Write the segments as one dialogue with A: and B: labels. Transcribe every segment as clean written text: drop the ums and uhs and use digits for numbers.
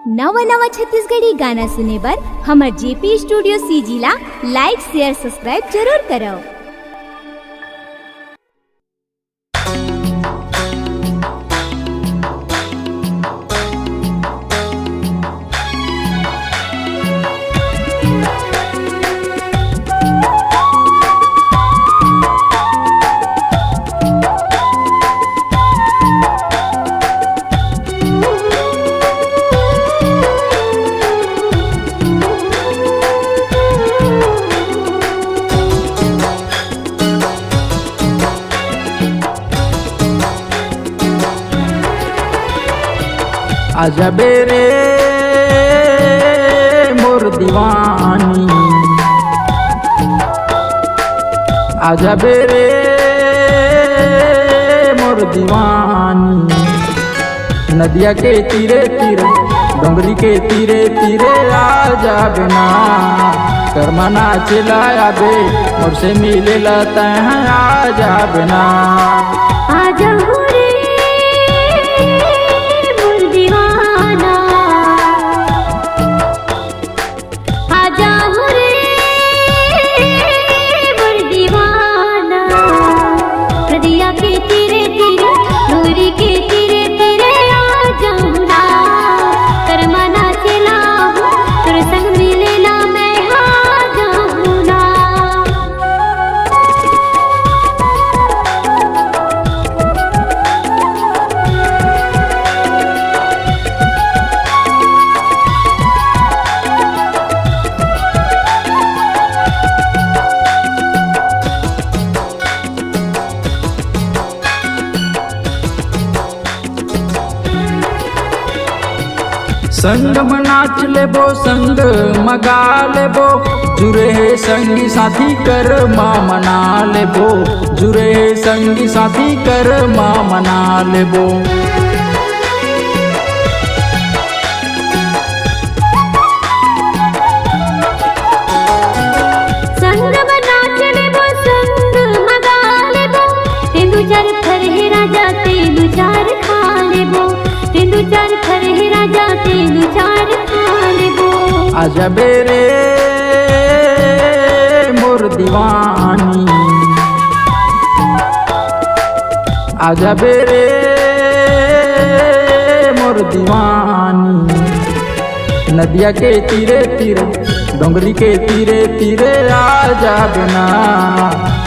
A: नवा नवा छत्तीसगढ़ी गाना सुने बर हमर जेपी स्टूडियो सीजी ला लाइक शेयर सब्सक्राइब जरूर करो।
B: आजा बेरे मोर दीवानी, आजा बेरे मोर दीवानी। नदिया के तीरे तीरे डोंगरी के तीरे तीरे आजा बिना करमना चिल्लाया बे मोर से मिले लता है आजा बिना।
A: आजा
B: संग में नाच लेबो संग मगा लेबो, जुरे संगी साथी कर माँ मना लेबो, जुरे संगी साथी कर माँ मना लेबो।
A: संग में नाच लेबो संग मगा लेबो, तेंदु चार फरहे राजा तेंदु चार खा लेबो, तेंदु चार फरहे राजा तेंदु चार खा लेबो।
B: आजा बेरे मोर दीवानी, आजा बेरे मोर दीवानी। नदिया के तीरे तीरे डोंगरी के तीरे तीरे आजा बिना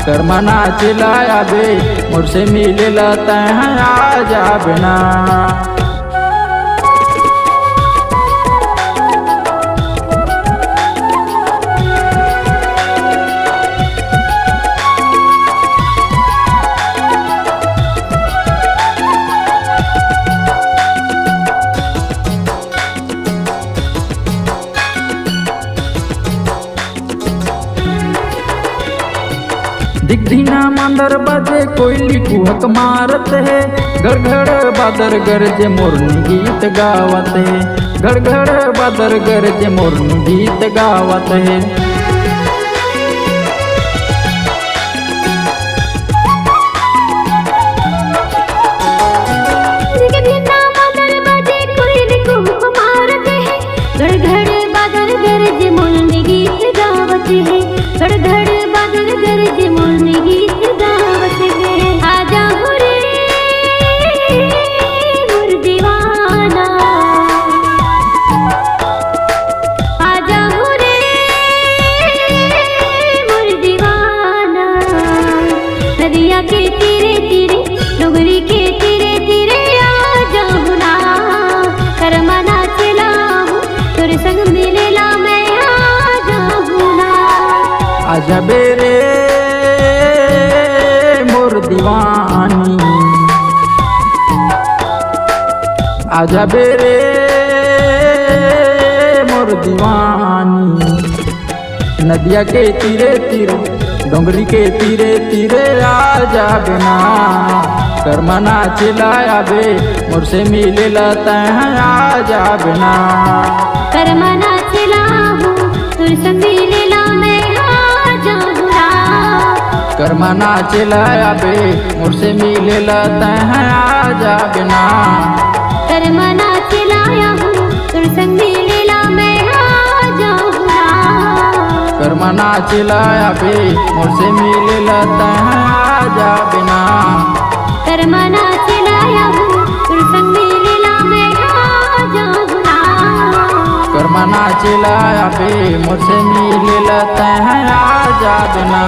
B: करमना चिल्लाया बे मोर से मिले लता है आजा बिना। दिग्धिना मंदर बजे कोयली कुहक मारत है, गड़गड़ बादर गरजे मोरनी गीत गावत है, गड़गड़ बादर गरजे मोरनी गीत गावत है।
A: दिग्धिना मंदर बजे कोयली कुहक मारत है, गड़गड़ बादर गरजे मोरनी गीत गावत है, गड़गड़ बादर गरजे मोरनी गीत गावत है। आजा रे मोर दीवाना, आजा रे मोर दीवाना। नदिया के तीरे तीरे डोंगरी के तीरे तीरे आजा ना करमना चिल्लाऊं तोरे संग मिलेला मैं आजा ना।
B: आजा बेरे मोर दीवानी, आजा बेरे मोर दीवानी। नदिया के तीरे तीरे डोंगरी के तीरे तीरे आजा बिना करमना चिल्लाया बे मोर से मिले लता है आजा बिना।
A: करमना चिल्लाऊं तोरे संग मिलेला मैं आजा ना।
B: करमना चिल्लाया बे मोर से मिले लता है आजा बिना।
A: करमना चिल्लाया हूँ तुर संग
B: चिल्लाया बे मुझसे मिले लता है आजा बिना।
A: करमना चिल्लाया हूँ फिर संग मिलना मैं आ जाऊँ ना।
B: करमना चिल्लाया बे मुझसे मिले लता है आजा बिना।